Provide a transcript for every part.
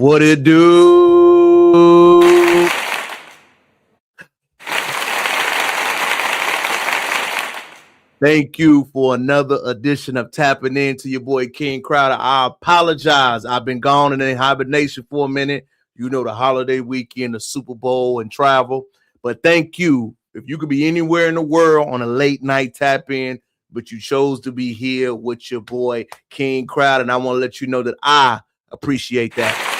What it do? Thank you for another edition of Tapping Into your boy King Crowder. I apologize. I've been gone in hibernation for a minute. You know, the holiday weekend, the Super Bowl, and travel. But thank you. If you could be anywhere in the world on a late night tap in, but you chose to be here with your boy King Crowder, and I want to let you know that I appreciate that.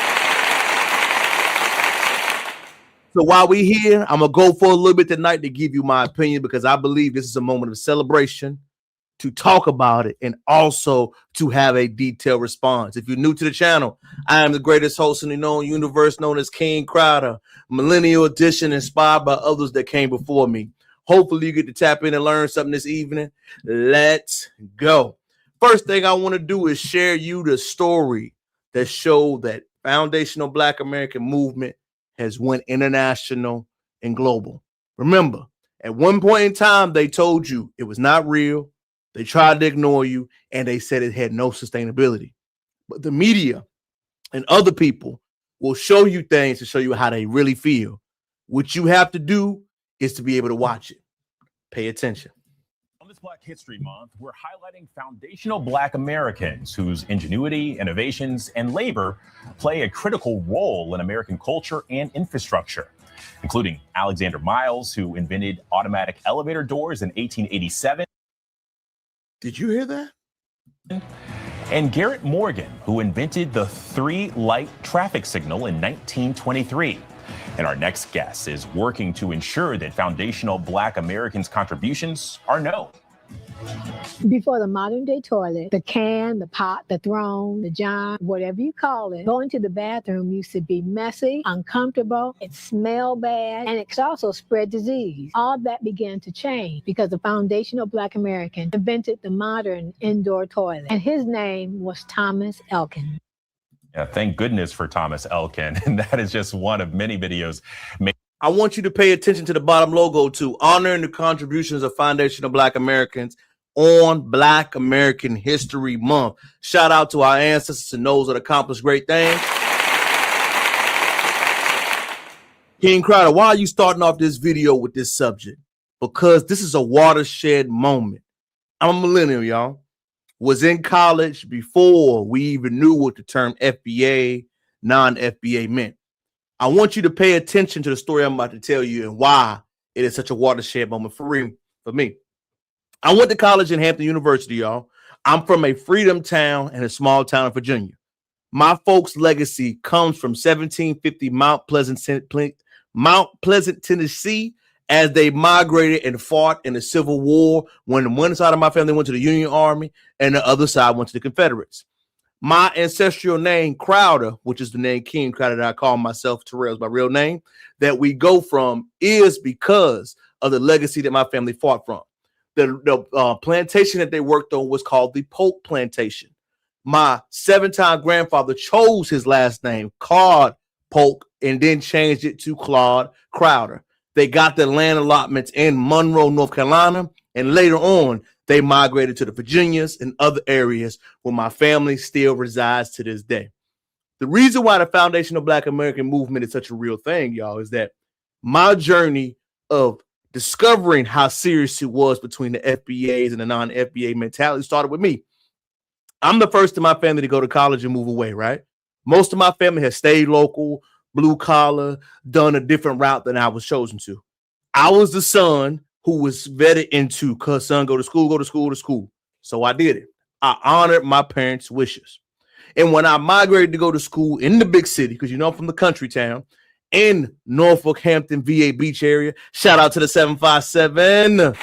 So while we here, I'm going to go for a little bit tonight to give you my opinion, because I believe this is a moment of celebration, to talk about it, and also to have a detailed response. If you're new to the channel, I am the greatest host in the known universe, known as King Crowder, millennial edition, inspired by others that came before me. Hopefully you get to tap in and learn something this evening. Let's go. First thing I want to do is share you the story that showed that foundational Black American movement has went international and global. Remember, at one point in time, they told you it was not real. They tried to ignore you, and they said it had no sustainability. But the media and other people will show you things to show you how they really feel. What you have to do is to be able to watch it. Pay attention. On this Black History Month, we're highlighting foundational Black Americans whose ingenuity, innovations, and labor play a critical role in American culture and infrastructure, including Alexander Miles, who invented automatic elevator doors in 1887. Did you hear that? And Garrett Morgan, who invented the three-light traffic signal in 1923. And our next guest is working to ensure that foundational Black Americans' contributions are known. Before the modern day toilet, the can, the pot, the throne, the john, whatever you call it, going to the bathroom used to be messy, uncomfortable, it smelled bad, and it could also spread disease. All that began to change because the foundational Black American invented the modern indoor toilet, and his name was Thomas Elkin. Yeah, thank goodness for Thomas Elkin. And that is just one of many videos. I want you to pay attention to the bottom logo too, honoring the contributions of foundational Black Americans on Black American History Month. Shout out to our ancestors and those that accomplished great things. King Crowder, why are you starting off this video with this subject? Because this is a watershed moment. I'm a millennial, y'all. Was in college before we even knew what the term FBA, non-FBA meant. I want you to pay attention to the story I'm about to tell you and why it is such a watershed moment for me. I went to college in Hampton University, y'all. I'm from a freedom town and a small town in Virginia. My folks' legacy comes from 1750 Mount Pleasant, Tennessee, as they migrated and fought in the Civil War, when one side of my family went to the Union Army and the other side went to the Confederates. My ancestral name, Crowder, which is the name King Crowder that I call myself, Terrell is my real name, that we go from, is because of the legacy that my family fought from. The plantation that they worked on was called the Polk Plantation. My seven-time grandfather chose his last name, Claude Polk, and then changed it to Claude Crowder. They got their land allotments in Monroe, North Carolina, and later on, they migrated to the Virginias and other areas where my family still resides to this day. The reason why the foundational Black American movement is such a real thing, y'all, is that my journey of discovering how serious it was between the FBAs and the non-FBA mentality started with me. I'm the first in my family to go to college and move away, right? Most of my family has stayed local, blue collar, done a different route than I was chosen to. I was the son who was vetted into, cuz son, go to school. So I did it. I honored my parents' wishes. And when I migrated to go to school in the big city, because you know I'm from the country town, in Norfolk, Hampton, VA Beach area, shout out to the 757.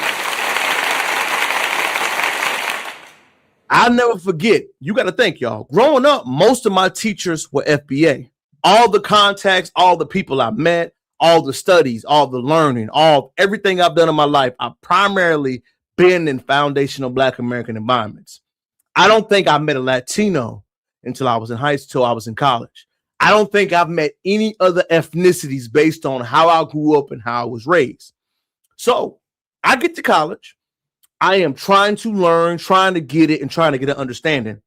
I'll never forget, you got to think, y'all, growing up, most of my teachers were FBA. All the contacts, all the people I met, all the studies, all the learning, everything I've done in my life, I've primarily been in foundational Black American environments. I don't think I met a Latino until I was in high school, I was in college. I don't think I've met any other ethnicities based on how I grew up and how I was raised. So I get to college. I am trying to learn, trying to get it, and trying to get an understanding.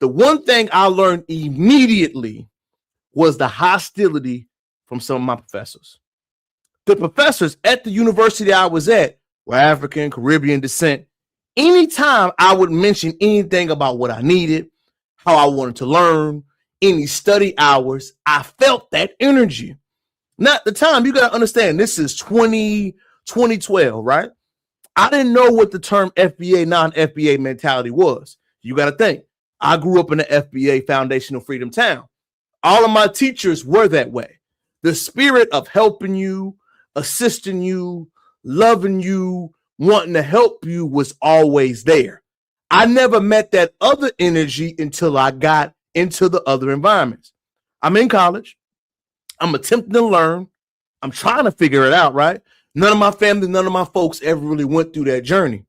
The one thing I learned immediately was the hostility from some of my professors. The professors at the university I was at were African, Caribbean descent. Anytime I would mention anything about what I needed, how I wanted to learn, any study hours, I felt that energy. Now, at the time, you got to understand, this is 2012, right? I didn't know what the term FBA, non-FBA mentality was. You got to think, I grew up in the FBA Foundational Freedom Town. All of my teachers were that way. The spirit of helping you, assisting you, loving you, wanting to help you was always there. I never met that other energy until I got into the other environments. I'm in college. I'm attempting to learn. I'm trying to figure it out, right? None of my family, none of my folks ever really went through that journey.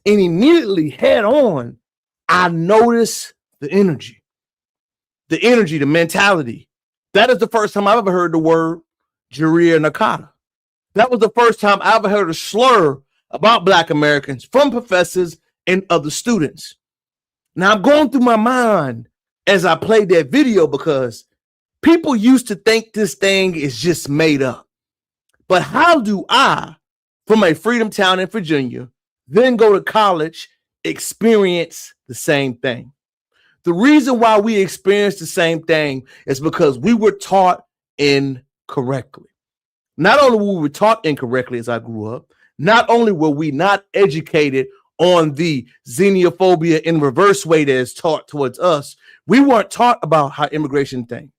And immediately head on, I noticed the energy, the mentality. That is the first time I ever heard the word Jareer Nakata. That was the first time I ever heard a slur about Black Americans from professors and other students. Now I'm going through my mind as I played that video because people used to think this thing is just made up. But how do I, from a freedom town in Virginia, then go to college, experience the same thing? The reason why we experience the same thing is because we were taught incorrectly. Not only were we taught incorrectly as I grew up, not only were we not educated on the xenophobia in reverse way that is taught towards us, we weren't taught about how immigration thing.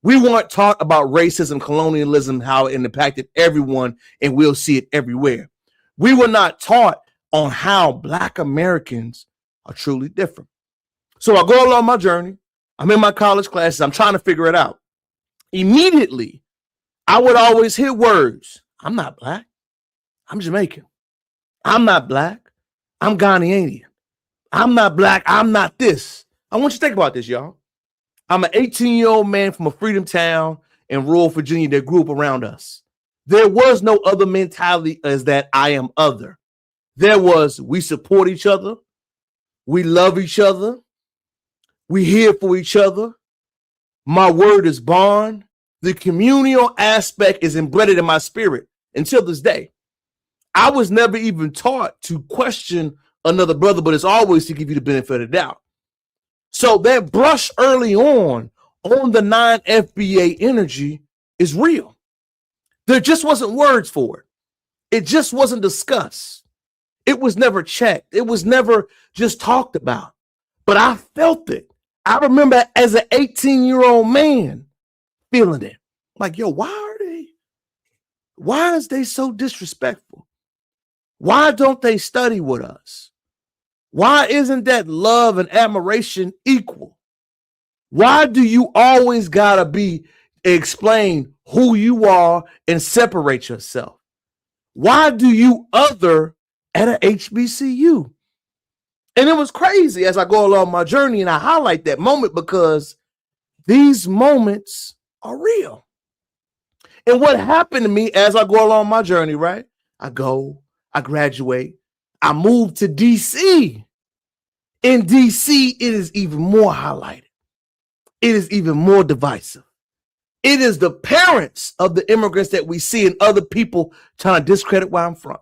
We weren't taught about racism, colonialism, how it impacted everyone, and we'll see it everywhere. We were not taught on how Black Americans are truly different. So I go along my journey. I'm in my college classes. I'm trying to figure it out. Immediately, I would always hear words. I'm not Black. I'm Jamaican. I'm not Black. I'm Ghanaian. I'm not Black. I'm not this. I want you to think about this, y'all. I'm an 18-year-old man from a freedom town in rural Virginia that grew up around us. There was no other mentality as that I am other. There was we support each other. We love each other. We here for each other. My word is bond. The communal aspect is embedded in my spirit until this day. I was never even taught to question another brother, but it's always to give you the benefit of the doubt. So that brush early on the non-FBA energy is real. There just wasn't words for it. It just wasn't discussed. It was never checked. It was never just talked about. But I felt it. I remember as an 18-year-old man feeling it. Like, yo, why is they so disrespectful? Why don't they study with us? Why isn't that love and admiration equal? Why do you always gotta explain who you are and separate yourself? Why do you other at a HBCU? And it was crazy as I go along my journey, and I highlight that moment because these moments are real. And what happened to me as I go along my journey, right? I graduate, I moved to DC. In DC, it is even more highlighted. It is even more divisive. It is the parents of the immigrants that we see and other people trying to discredit where I'm from.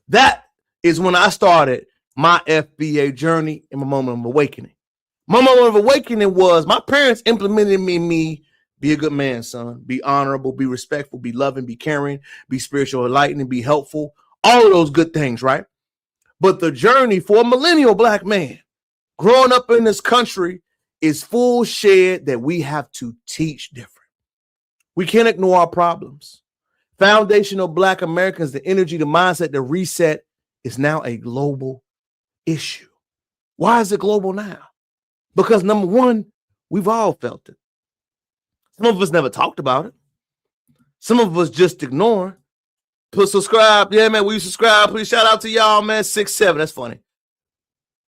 That is when I started my FBA journey and my moment of awakening. My moment of awakening was my parents implemented me, be a good man, son, be honorable, be respectful, be loving, be caring, be spiritual, enlightening, be helpful, all of those good things, right? But the journey for a millennial Black man growing up in this country is full shared that we have to teach different. We can't ignore our problems. Foundational Black Americans, the energy, the mindset, the reset is now a global issue. Why is it global now? Because number one, we've all felt it. Some of us never talked about it. Some of us just ignore. Put subscribe. Yeah, man, will you subscribe? Please shout out to y'all, man. 6'7". That's funny.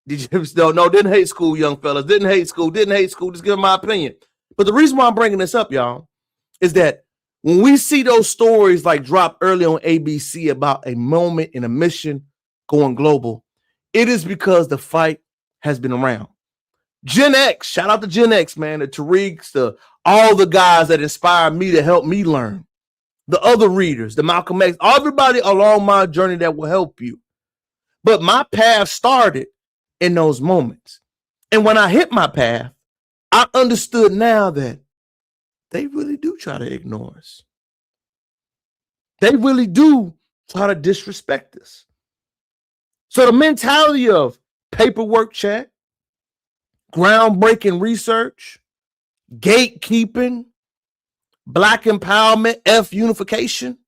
Did you no, didn't hate school, young fellas. Didn't hate school. Just give my opinion. But the reason why I'm bringing this up, y'all, is that when we see those stories like drop early on ABC about a moment in a mission going global, it is because the fight has been around. Gen X, shout out to Gen X, man. The Tariqs, the all the guys that inspired me to help me learn, the other readers, the Malcolm X, everybody along my journey that will help you. But my path started in those moments. And when I hit my path, I understood now that they really do try to ignore us. They really do try to disrespect us. So the mentality of paperwork check, groundbreaking research, gatekeeping, Black empowerment, F unification,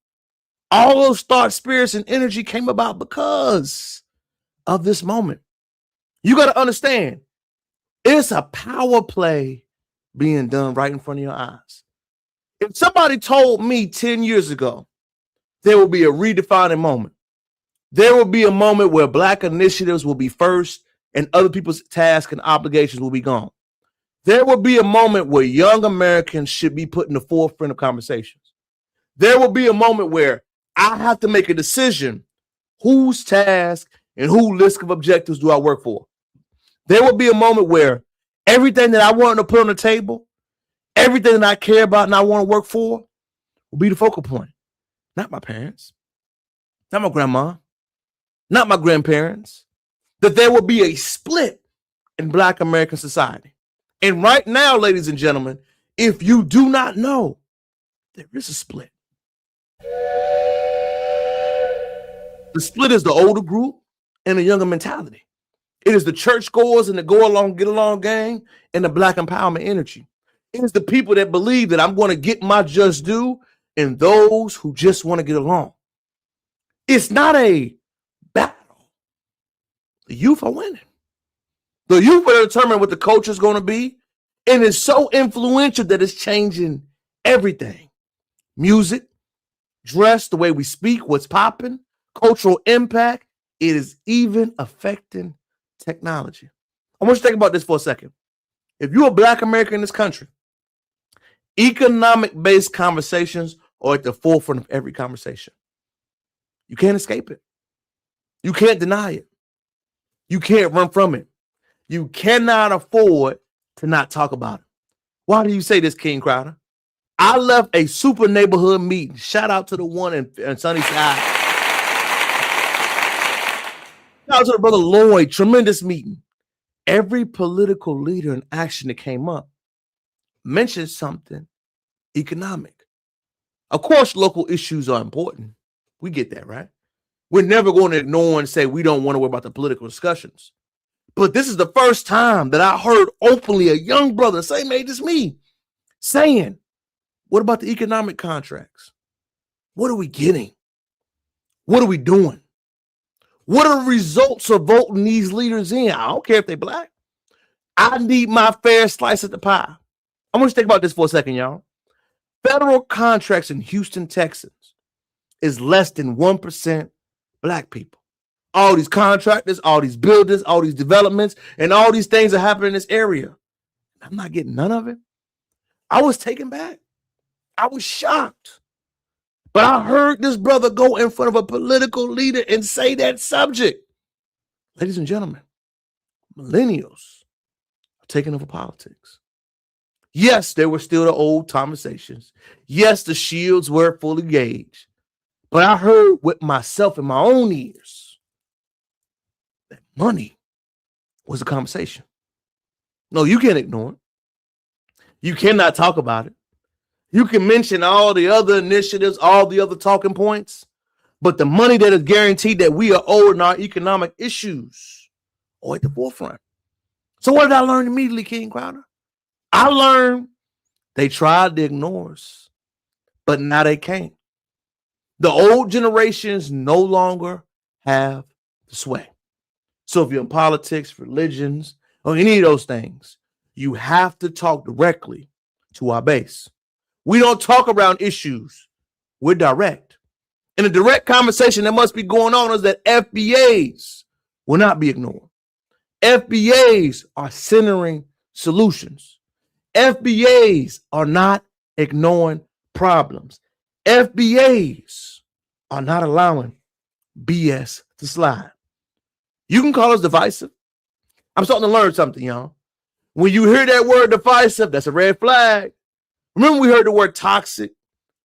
all those thought, spirits, and energy came about because of this moment. You got to understand, it's a power play being done right in front of your eyes. If somebody told me 10 years ago, there will be a redefining moment. There will be a moment where Black initiatives will be first and other people's tasks and obligations will be gone. There will be a moment where young Americans should be put in the forefront of conversations. There will be a moment where I have to make a decision whose task and whose list of objectives do I work for. There will be a moment where everything that I want to put on the table, everything that I care about and I want to work for will be the focal point. Not my parents, not my grandma, not my grandparents. That there will be a split in Black American society. And right now, ladies and gentlemen, if you do not know, there is a split. The split is the older group and the younger mentality. It is the churchgoers and the go along, get along gang and the Black empowerment energy. It is the people that believe that I'm going to get my just due and those who just want to get along. It's not a battle. The youth are winning. The youth will determine what the culture is going to be, and it's so influential that it's changing everything. Music, dress, the way we speak, what's popping, cultural impact. It is even affecting technology. I want you to think about this for a second. If you're a Black American in this country, economic-based conversations are at the forefront of every conversation. You can't escape it. You can't deny it. You can't run from it. You cannot afford to not talk about it. Why do you say this, King Crowder? I left a super neighborhood meeting. Shout out to the one in Sunnyside. Shout out to the brother Lloyd. Tremendous meeting. Every political leader in action that came up mentioned something economic. Of course, local issues are important. We get that, right? We're never going to ignore and say we don't want to worry about the political discussions. But this is the first time that I heard openly a young brother, same age as me, saying, what about the economic contracts? What are we getting? What are we doing? What are the results of voting these leaders in? I don't care if they're Black. I need my fair slice of the pie. I want you to think about this for a second, y'all. Federal contracts in Houston, Texas is less than 1% Black people. All these contractors, all these buildings, all these developments, and all these things are happening in this area. I'm not getting none of it. I was taken back. I was shocked. But I heard this brother go in front of a political leader and say that subject. Ladies and gentlemen, millennials are taking over politics. Yes, there were still the old conversations. Yes, the shields were fully gauged. But I heard with myself in my own ears that money was a conversation. No, you can't ignore it. You cannot talk about it. You can mention all the other initiatives, all the other talking points, but the money that is guaranteed that we are owed in our economic issues are at the forefront. So what did I learn immediately, King Crowder? I learned they tried to ignore us, but now they can't. The old generations no longer have the sway. So if you're in politics, religions, or any of those things, you have to talk directly to our base. We don't talk around issues. We're direct. And the direct conversation that must be going on is that FBAs will not be ignored. FBAs are centering solutions. FBAs are not ignoring problems. FBAs are not allowing BS to slide. You can call us divisive. I'm starting to learn something, y'all. When you hear that word divisive, that's a red flag. Remember we heard the word toxic,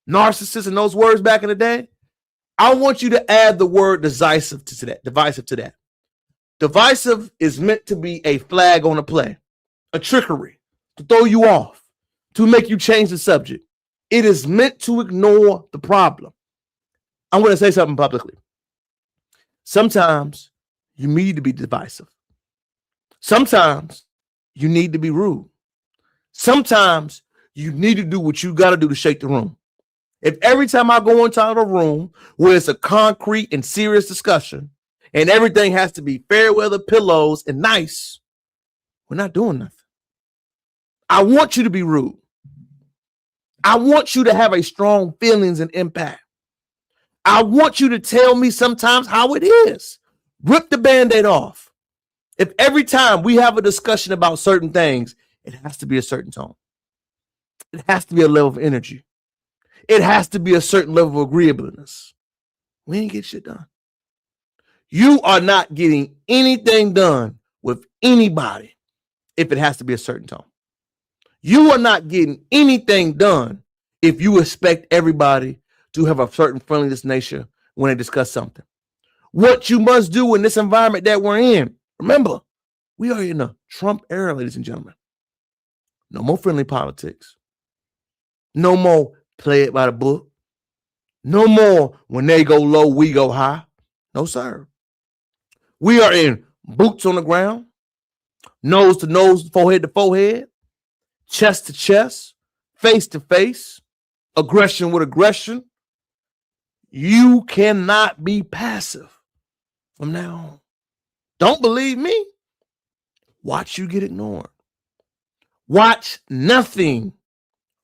narcissist, and those words back in the day? I want you to add the word divisive to that. Divisive is meant to be a flag on a play, a trickery, to throw you off, to make you change the subject. It is meant to ignore the problem. I'm going to say something publicly. Sometimes you need to be divisive. Sometimes you need to be rude. Sometimes you need to do what you got to do to shake the room. If every time I go into a room where it's a concrete and serious discussion and everything has to be fair weather pillows and nice, we're not doing nothing. I want you to be rude. I want you to have a strong feelings and impact. I want you to tell me sometimes how it is. Rip the Band-Aid off. If every time we have a discussion about certain things, it has to be a certain tone. It has to be a level of energy. It has to be a certain level of agreeableness. We ain't get shit done. You are not getting anything done with anybody if it has to be a certain tone. You are not getting anything done if you expect everybody to have a certain friendliness nature when they discuss something. What you must do in this environment that we're in, remember, we are in a Trump era, ladies and gentlemen. No more friendly politics. No more play it by the book. No more when they go low, we go high. No, sir. We are in boots on the ground, nose to nose, forehead to forehead, chest to chest, face to face, aggression with aggression. You cannot be passive from now on. Don't believe me? Watch you get ignored. Watch nothing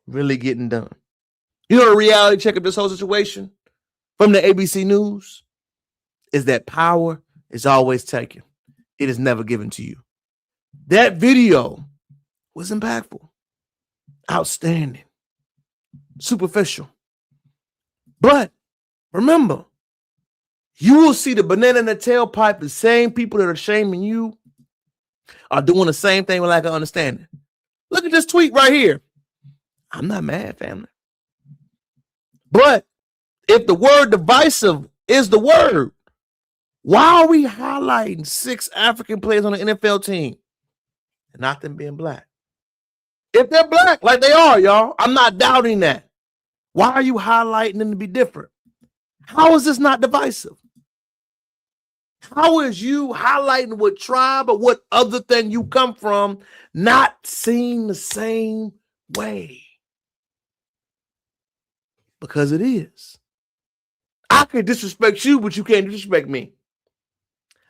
really getting done. You know the reality check of this whole situation from the ABC News is that power is always taken. It is never given to you. That video was impactful, outstanding, superficial. But remember, you will see the banana in the tailpipe. The same people that are shaming you are doing the same thing with lack of understanding. Look at this tweet right here. I'm not mad, family. But if the word divisive is the word, why are we highlighting 6 African players on the NFL team and not them being black? If they're black, like they are, y'all, I'm not doubting that. Why are you highlighting them to be different? How is this not divisive? How is you highlighting what tribe or what other thing you come from not seen the same way? Because it is. I can disrespect you, but you can't disrespect me.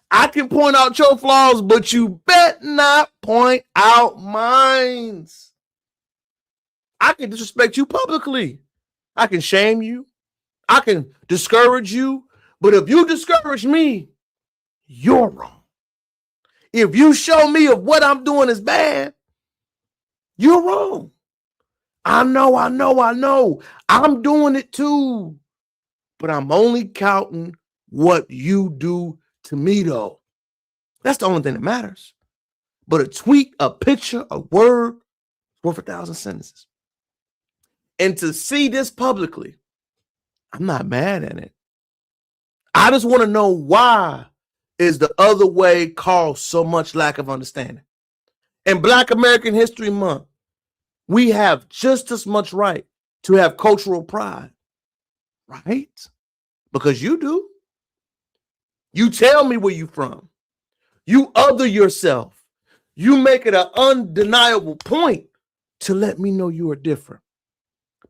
I can point out your flaws, but you bet not point out mine. I can disrespect you publicly. I can shame you. I can discourage you. But if you discourage me, you're wrong. If you show me of what I'm doing is bad, you're wrong. I know. I'm doing it too. But I'm only counting what you do to me, though. That's the only thing that matters. But a tweet, a picture, a word, worth 1,000 sentences. And to see this publicly, I'm not mad at it. I just want to know why is the other way caused so much lack of understanding. In Black American History Month, we have just as much right to have cultural pride, right? Because you do. You tell me where you from. You other yourself. You make it an undeniable point to let me know you are different.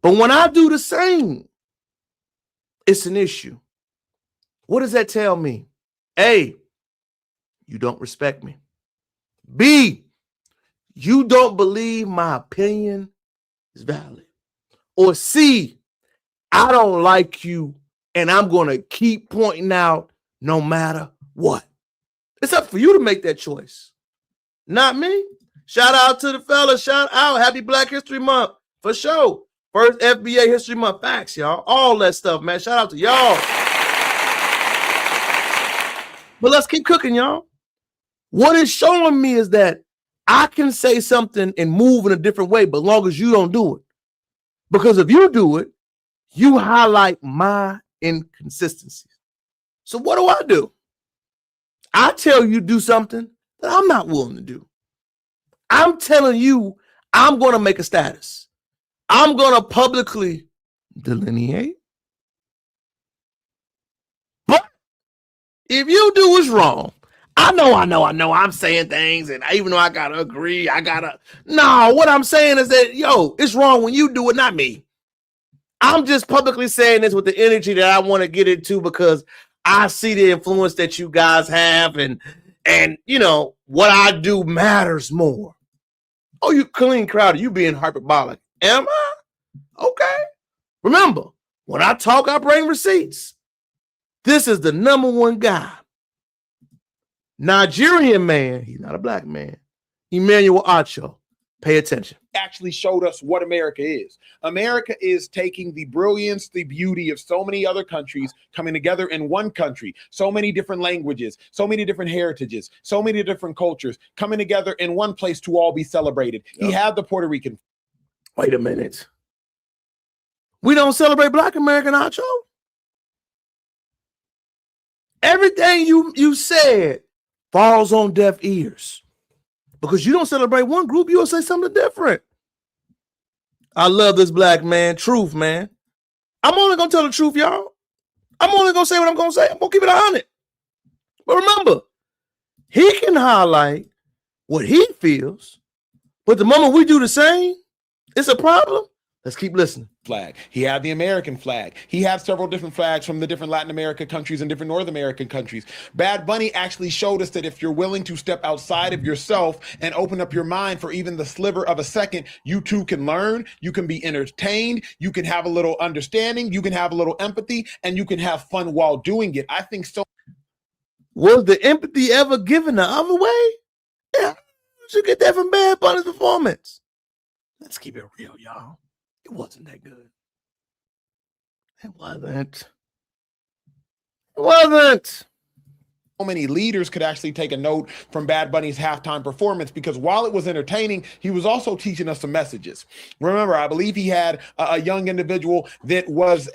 But when I do the same, it's an issue. What does that tell me? A, you don't respect me. B, you don't believe my opinion is valid. Or C, I don't like you and I'm going to keep pointing out no matter what. It's up for you to make that choice. Not me. Shout out to the fellas. Shout out. Happy Black History Month. For sure. First FBA History Month. Facts, y'all. All that stuff, man. Shout out to y'all. But let's keep cooking, y'all. What it's showing me is that I can say something and move in a different way, but long as you don't do it, Because if you do it, you highlight my inconsistencies. So what do? I tell you do something that I'm not willing to do. I'm telling you I'm going to make a status. I'm going to publicly delineate. But if you do what's wrong, I know I'm saying things, and even though I got to agree, no, what I'm saying is that, it's wrong when you do it, not me. I'm just publicly saying this with the energy that I want to get into because I see the influence that you guys have, and what I do matters more. Oh, you clean crowd, you being hyperbolic. Am I? Okay. Remember, when I talk, I bring receipts. This is the number one guy. Nigerian man, he's not a black man. Emmanuel Acho. Pay attention. Actually showed us what America is. America is taking the brilliance, the beauty of so many other countries coming together in one country, so many different languages, so many different heritages, so many different cultures coming together in one place to all be celebrated. Yep. He had the Puerto Rican. Wait a minute. We don't celebrate Black American, Acho? Everything you said falls on deaf ears. Because you don't celebrate one group, you'll say something different. I love this black man. Truth, man. I'm only going to tell the truth, y'all. I'm only going to say what I'm going to say. I'm going to keep it 100. But remember, he can highlight what he feels, but the moment we do the same, it's a problem. Let's keep listening. Flag. He had the American flag. He had several different flags from the different Latin American countries and different North American countries. Bad Bunny actually showed us that if you're willing to step outside of yourself and open up your mind for even the sliver of a second, you too can learn, you can be entertained, you can have a little understanding, you can have a little empathy, and you can have fun while doing it. I think so. Was the empathy ever given the other way? Yeah, you should get that from Bad Bunny's performance. Let's keep it real, y'all. It wasn't that good. It wasn't. So many leaders could actually take a note from Bad Bunny's halftime performance, because while it was entertaining, he was also teaching us some messages. Remember, I believe he had a young individual that was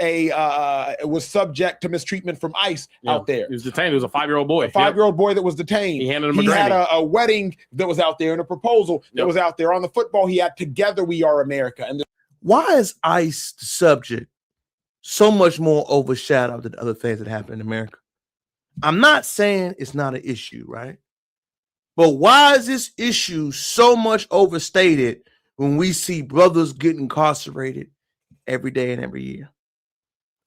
was subject to mistreatment from ICE out there. He was detained. It was a 5-year-old boy. A 5-year-old boy that was detained. He handed him He a granny. had a wedding that was out there and a proposal that was out there. On the football, he had Together We Are America. And why is ICE the subject so much more overshadowed than other things that happen in America? I'm not saying it's not an issue, right? But why is this issue so much overstated when we see brothers get incarcerated every day and every year?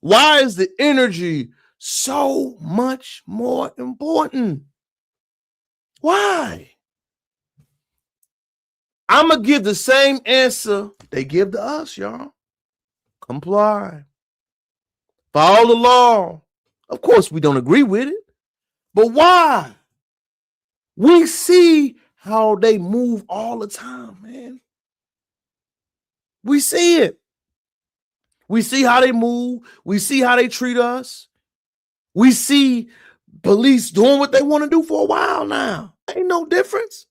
Why is the energy so much more important? Why? I'm going to give the same answer they give to us, y'all. Comply. Follow the law. Of course, we don't agree with it. But why? We see how they move all the time, man. We see it. We see how they move. We see how they treat us. We see police doing what they want to do for a while now. Ain't no difference.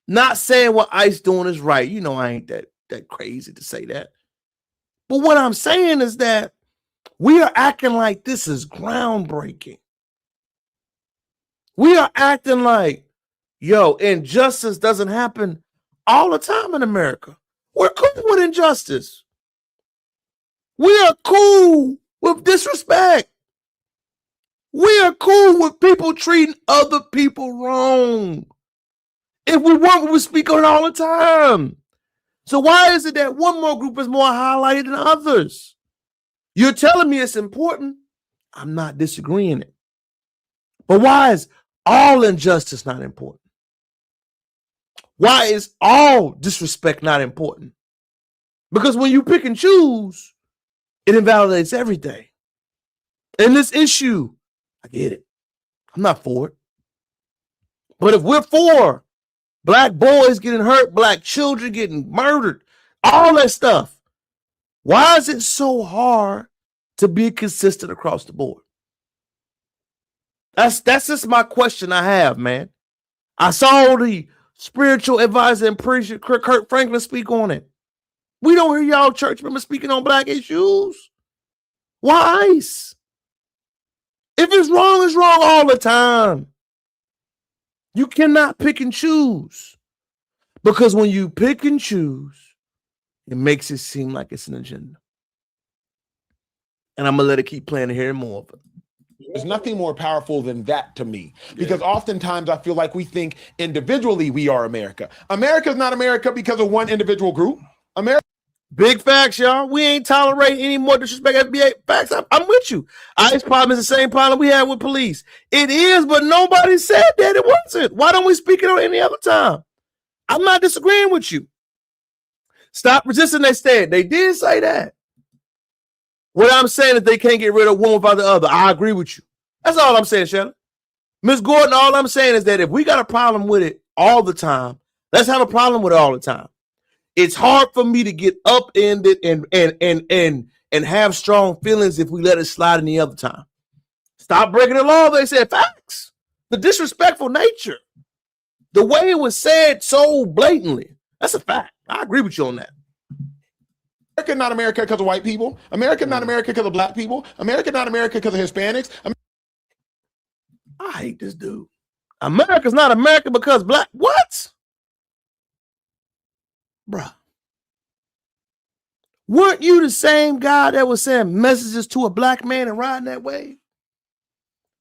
Not saying what ICE doing is right. You know, I ain't that crazy to say that. But what I'm saying is that we are acting like this is groundbreaking. We are acting like, injustice doesn't happen all the time in America. We're cool with injustice. We are cool with disrespect. We are cool with people treating other people wrong. If we want, we would speak on it all the time. So why is it that one more group is more highlighted than others? You're telling me it's important. I'm not disagreeing it. But why is all injustice not important? Why is all disrespect not important? Because when you pick and choose, it invalidates everything. And this issue, I get it. I'm not for it. But if we're for Black boys getting hurt, Black children getting murdered, all that stuff, why is it so hard to be consistent across the board? That's just my question I have, man. I saw the spiritual advisor and preacher Kurt Franklin speak on it. We don't hear y'all church members speaking on black issues. Why ICE? If it's wrong all the time. You cannot pick and choose. Because when you pick and choose, it makes it seem like it's an agenda. And I'm going to let it keep playing and hearing more of it. There's nothing more powerful than that to me, because oftentimes I feel like we think individually we are America. America is not America because of one individual group. America. Big facts, y'all. We ain't tolerating any more disrespect. FBA facts. I'm with you. ICE problem is the same problem we had with police. It is, but nobody said that it wasn't. Why don't we speak it on any other time? I'm not disagreeing with you. Stop resisting, they said. They did say that. What I'm saying is they can't get rid of one without the other. I agree with you. That's all I'm saying, Shannon. Ms. Gordon, all I'm saying is that if we got a problem with it all the time, let's have a problem with it all the time. It's hard for me to get upended and have strong feelings if we let it slide any other time. Stop breaking the law. They said facts. The disrespectful nature. The way it was said so blatantly. That's a fact. I agree with you on that. America not America because of white people. America not America because of black people. America not America because of Hispanics. I hate this dude. America's not America because black. What? Bruh. Weren't you the same guy that was saying messages to a black man and riding that wave?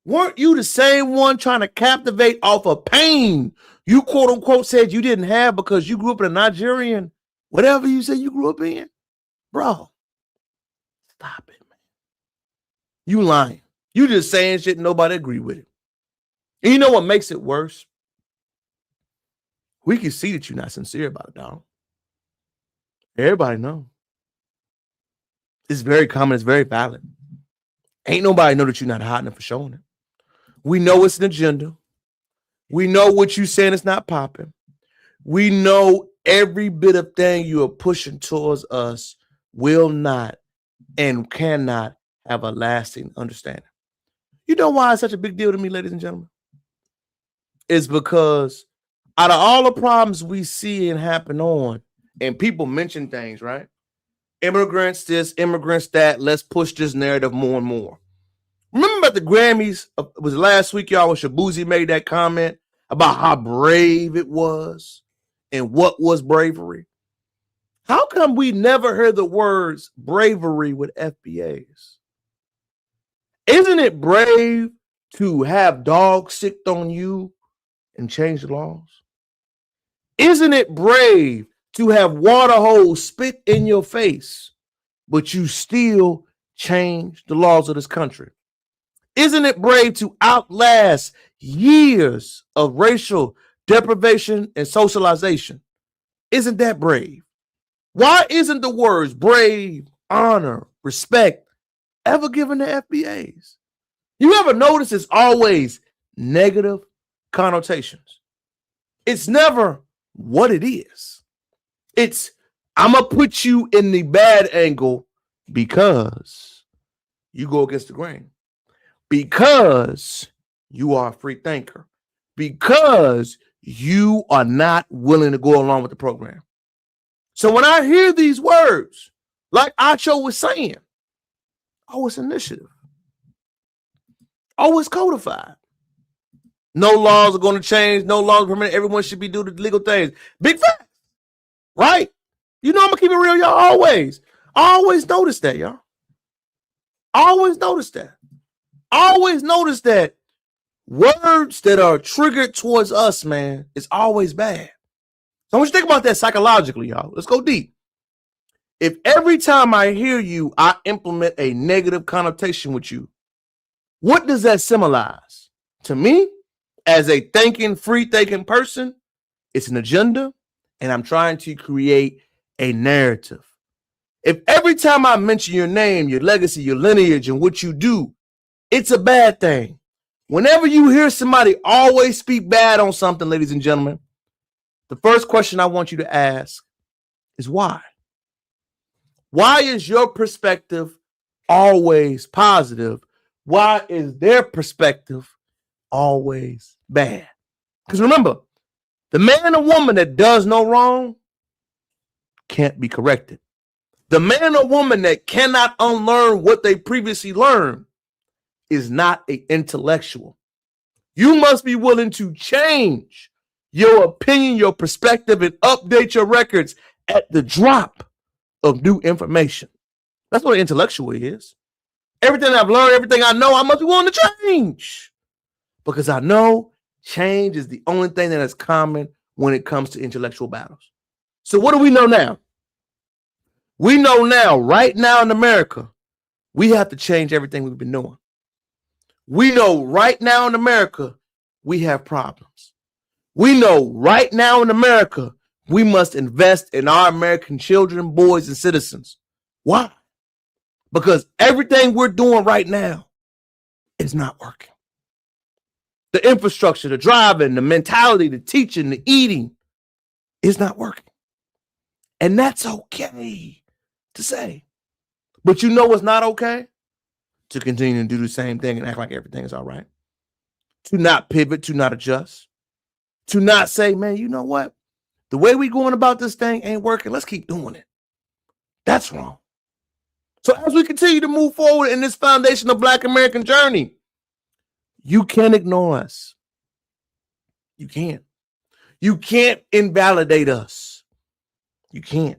Weren't you the same one trying to captivate off of pain you quote unquote said you didn't have because you grew up in a Nigerian, whatever you said you grew up in? Bro, stop it, man. You lying. You just saying shit and nobody agree with it. And you know what makes it worse? We can see that you're not sincere about it, dog. Everybody know. It's very common. It's very valid. Ain't nobody know that you're not hiding it for showing it. We know it's an agenda. We know what you saying is not popping. We know every bit of thing you are pushing towards us will not and cannot have a lasting understanding. You know why it's such a big deal to me, ladies and gentlemen? It's because out of all the problems we see and happen on, and people mention things, right? Immigrants this, immigrants that, let's push this narrative more and more. Remember at the Grammys, it was last week, y'all, when Shabuzi made that comment about how brave it was and what was bravery. How come we never heard the words bravery with FBAs? Isn't it brave to have dogs sicked on you and change the laws? Isn't it brave to have water holes spit in your face, but you still change the laws of this country? Isn't it brave to outlast years of racial deprivation and socialization? Isn't that brave? Why isn't the words brave, honor, respect ever given to FBAs? You ever notice it's always negative connotations? It's never what it is. It's, I'm going to put you in the bad angle because you go against the grain. Because you are a free thinker. Because you are not willing to go along with the program. So when I hear these words, like Acho was saying, oh, it's initiative. Oh, it's codified. No laws are going to change. No laws permit. Everyone should be doing the legal things. Big fact. Right? You know I'm going to keep it real, y'all, always. Always notice that, y'all. Always notice that. Always notice that words that are triggered towards us, man, is always bad. So I want you to think about that psychologically, y'all. Let's go deep. If every time I hear you, I implement a negative connotation with you, what does that symbolize? To me, as a thinking, free thinking person, it's an agenda, and I'm trying to create a narrative. If every time I mention your name, your legacy, your lineage, and what you do, it's a bad thing. Whenever you hear somebody always speak bad on something, ladies and gentlemen, the first question I want you to ask is why? Why is your perspective always positive? Why is their perspective always bad? Because remember, the man or woman that does no wrong can't be corrected. The man or woman that cannot unlearn what they previously learned is not an intellectual. You must be willing to change your opinion, your perspective, and update your records at the drop of new information. That's what an intellectual is. Everything I've learned, everything I know, I must be willing to change. Because I know change is the only thing that is common when it comes to intellectual battles. So what do we know now? We know now, right now in America, we have to change everything we've been doing. We know right now in America, we have problems. We know right now in America, we must invest in our American children, boys, and citizens. Why? Because everything we're doing right now is not working. The infrastructure, the driving, the mentality, the teaching, the eating is not working. And that's okay to say. But you know what's not okay? To continue to do the same thing and act like everything is all right. To not pivot, to not adjust. To not say, man, you know what? The way we going about this thing ain't working. Let's keep doing it. That's wrong. So as we continue to move forward in this foundation of Black American journey, you can't ignore us. You can't. You can't invalidate us. You can't.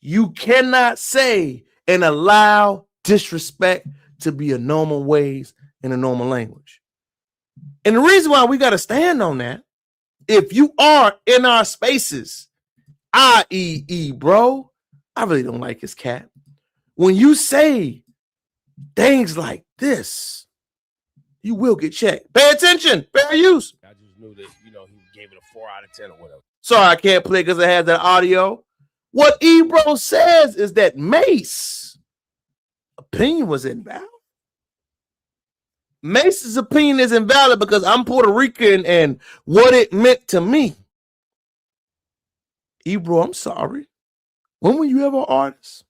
You cannot say and allow disrespect to be a normal ways in a normal language. And the reason why we got to stand on that, if you are in our spaces, i.e., bro, I really don't like his cat. When you say things like this, you will get checked. Pay attention. Fair use. I just knew that, he gave it a 4 out of 10 or whatever. Sorry, I can't play because it has that audio. What Ebro says is that Mace's opinion was invalid. Mace's opinion is invalid because I'm Puerto Rican and what it meant to me. Ebro, I'm sorry. When were you ever an artist?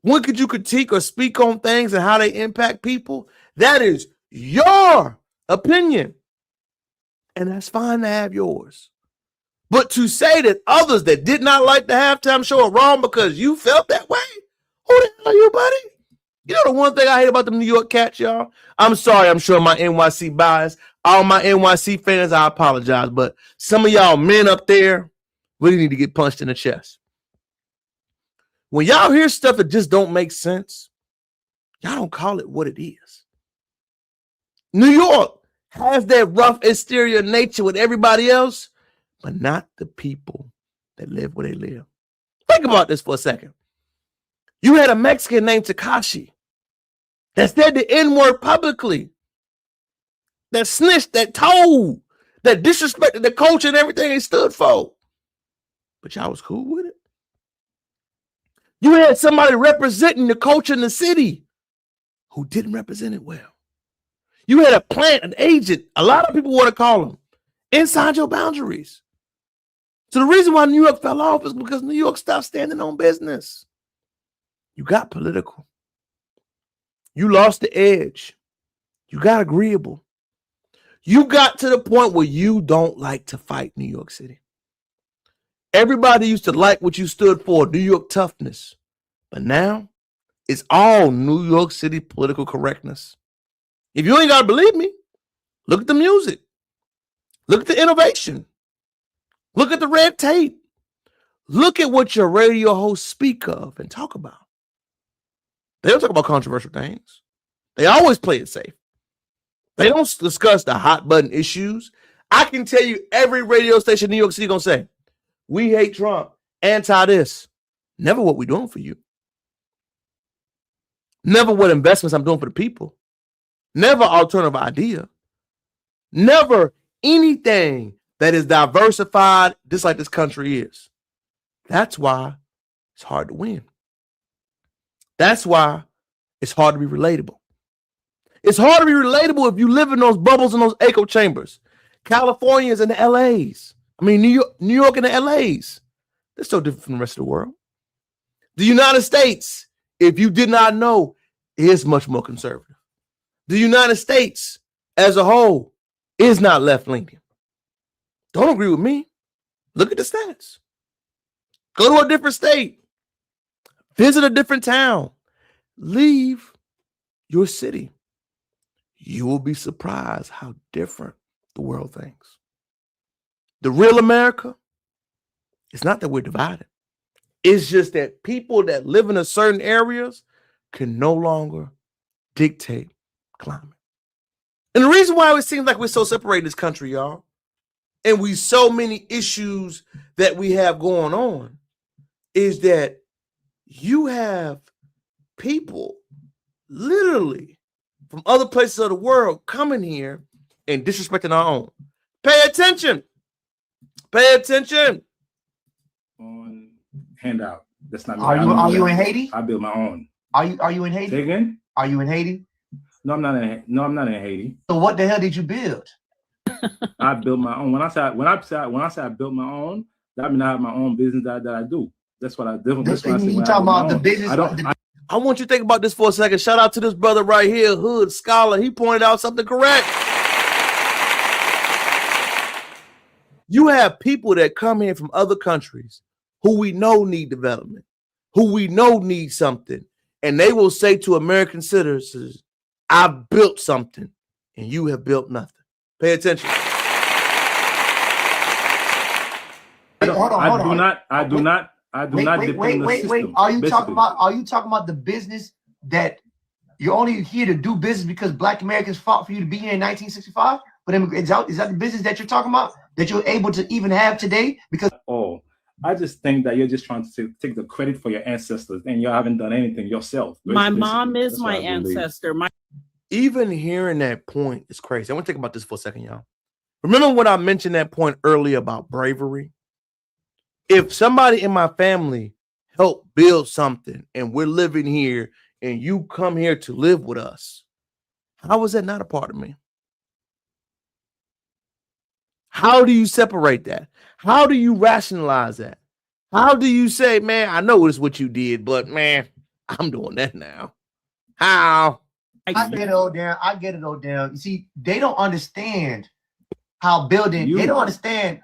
When could you critique or speak on things and how they impact people? That is your opinion. And that's fine to have yours. But to say that others that did not like the halftime show are wrong because you felt that way? Who the hell are you, buddy? You know the one thing I hate about the New York Cats, y'all? I'm sorry, I'm sure my NYC bias. All my NYC fans, I apologize. But some of y'all men up there really need to get punched in the chest. When y'all hear stuff that just don't make sense, y'all don't call it what it is. New York has that rough exterior nature with everybody else, but not the people that live where they live. Think about this for a second. You had a Mexican named Tekashi that said the N-word publicly, that snitched, that told, that disrespected the culture and everything he stood for. But y'all was cool with it. You had somebody representing the culture in the city who didn't represent it well. You had a plant, an agent, a lot of people want to call them, inside your boundaries. So the reason why New York fell off is because New York stopped standing on business. You got political. You lost the edge. You got agreeable. You got to the point where you don't like to fight New York City. Everybody used to like what you stood for, New York toughness. But now it's all New York City political correctness. If you ain't got to believe me, look at the music. Look at the innovation. Look at the red tape. Look at what your radio hosts speak of and talk about. They don't talk about controversial things. They always play it safe. They don't discuss the hot button issues. I can tell you every radio station in New York City gonna say, we hate Trump, anti this. Never what we're doing for you. Never what investments I'm doing for the people. Never alternative idea. Never anything that is diversified just like this country is. That's why it's hard to win. That's why it's hard to be relatable. It's hard to be relatable if you live in those bubbles and those echo chambers. Californians and the LAs. I mean, New York and the LAs. They're so different from the rest of the world. The United States, if you did not know, is much more conservative. The United States as a whole is not left-leaning. Don't agree with me. Look at the stats. Go to a different state. Visit a different town. Leave your city. You will be surprised how different the world thinks. The real America, it's not that we're divided. It's just that people that live in certain areas can no longer dictate climate. And the reason why it seems like we're so separated in this country, y'all, and we so many issues that we have going on, is that you have people literally from other places of the world coming here and disrespecting our own. Pay attention. Pay attention. On handout. That's not me. Are you in Haiti? I build my own. Are you in Haiti? Say again? Are you in Haiti? No, I'm not in Haiti. So what the hell did you build? I built my own. When I say I built my own, that means I have my own business that I do. That's what I do. That's what I say. You talking about the business? I want you to think about this for a second. Shout out to this brother right here, Hood Scholar. He pointed out something correct. You have people that come in from other countries who we know need development, who we know need something, and they will say to American citizens, I built something and you have built nothing. Pay attention. I do not depend on the system. Are you talking about the business that you're only here to do business because Black Americans fought for you to be here in 1965? But is that the business that you're talking about that you're able to even have today? Because I just think that you're just trying to take the credit for your ancestors and you haven't done anything yourself. My mom is my ancestor. Even hearing that point is crazy. I want to think about this for a second, y'all. Remember when I mentioned that point earlier about bravery? If somebody in my family helped build something and we're living here and you come here to live with us, how is that not a part of me? How do you separate that? How do you rationalize that? How do you say, man, I know it's what you did, but man, I'm doing that now? How? I get it all down. You see, they don't understand how building, they don't understand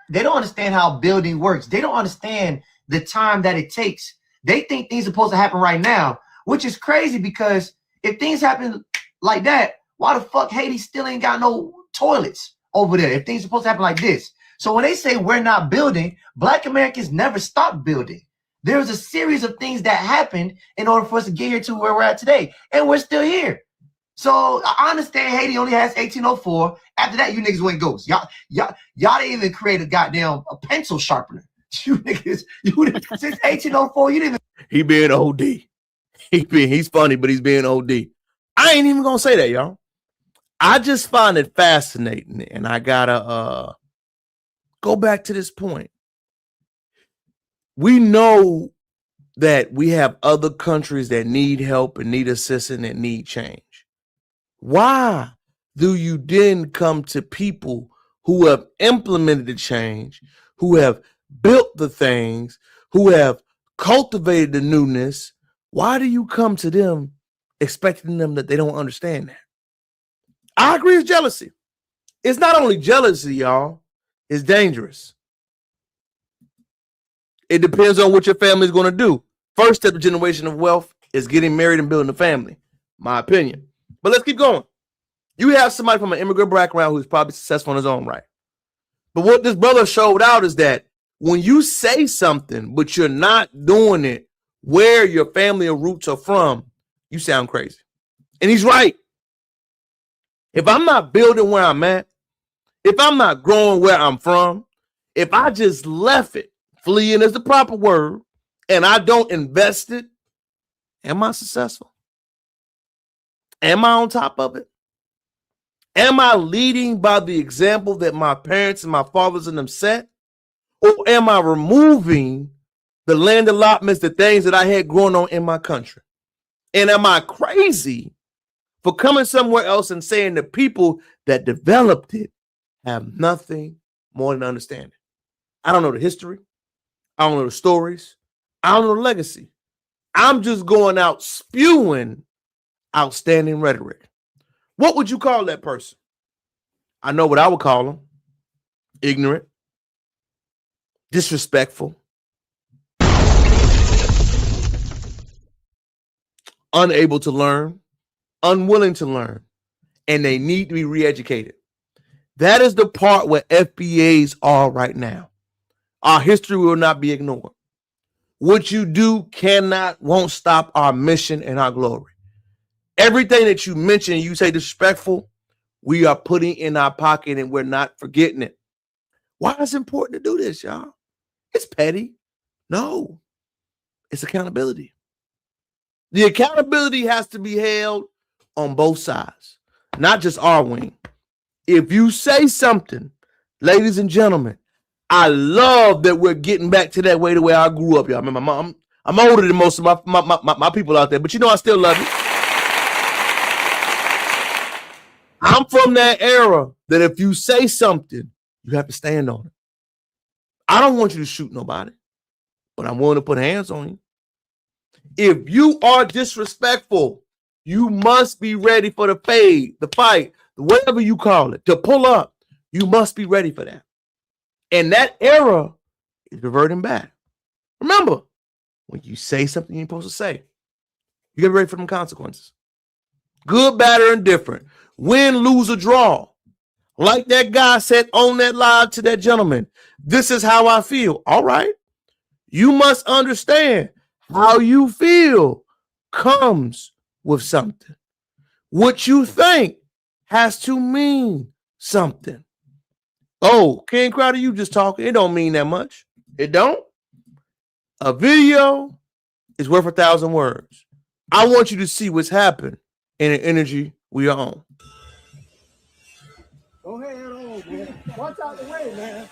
how building works. They don't understand the time that it takes. They think things are supposed to happen right now, which is crazy because if things happen like that, why the fuck Haiti still ain't got no toilets over there if things are supposed to happen like this? So when they say we're not building, Black Americans never stopped building. There's a series of things that happened in order for us to get here to where we're at today, and we're still here. So I understand Haiti only has 1804. After that, you niggas went ghost. Y'all didn't even create a pencil sharpener. You niggas, since 1804, you didn't even. He being OD. He's funny, but he's being OD. I ain't even gonna say that, y'all. I just find it fascinating, and I gotta go back to this point. We know that we have other countries that need help and need assistance and need change. Why do you then come to people who have implemented the change, who have built the things, who have cultivated the newness? Why do you come to them expecting them that they don't understand that? I agree it's jealousy. It's not only jealousy, y'all. It's dangerous. It depends on what your family is going to do. First step of generation of wealth is getting married and building a family. My opinion. But let's keep going. You have somebody from an immigrant background who's probably successful in his own right. But what this brother showed out is that when you say something, but you're not doing it where your family or roots are from, you sound crazy. And he's right. If I'm not building where I'm at, if I'm not growing where I'm from, if I just left it, fleeing is the proper word, and I don't invest it, am I successful? Am I on top of it? Am I leading by the example that my parents and my fathers and them set? Or am I removing the land allotments, the things that I had growing on in my country? And am I crazy for coming somewhere else and saying the people that developed it have nothing more than understanding? I don't know the history. I don't know the stories. I don't know the legacy. I'm just going out spewing outstanding rhetoric. What would you call that person? I know what I would call them. Ignorant, disrespectful, unable to learn, unwilling to learn, and they need to be re-educated. That is the part where FBAs are right now. Our history will not be ignored. What you do won't stop our mission and our glory. Everything that you mention, you say disrespectful, we are putting in our pocket and we're not forgetting it. Why is it important to do this, y'all? It's petty. No, it's accountability. The accountability has to be held on both sides, not just our wing. If you say something, ladies and gentlemen, I love that we're getting back to that way the way I grew up, y'all. Remember, my mom, I'm older than most of my people out there, but you know I still love you. I'm from that era that if you say something, you have to stand on it. I don't want you to shoot nobody, but I'm willing to put hands on you. If you are disrespectful, you must be ready for the fade, the fight, whatever you call it, to pull up. You must be ready for that. And that era is reverting back. Remember, when you say something you're supposed to say, you get ready for them consequences. Good, bad, or indifferent. Win, lose, or draw. Like that guy said on that live to that gentleman, this is how I feel. All right. You must understand how you feel comes with something. What you think has to mean something. Oh, King Crowder, you just talking. It don't mean that much. It don't. A video is worth 1,000 words. I want you to see what's happened in the energy we are on. Go ahead on, man. Watch out the way, man.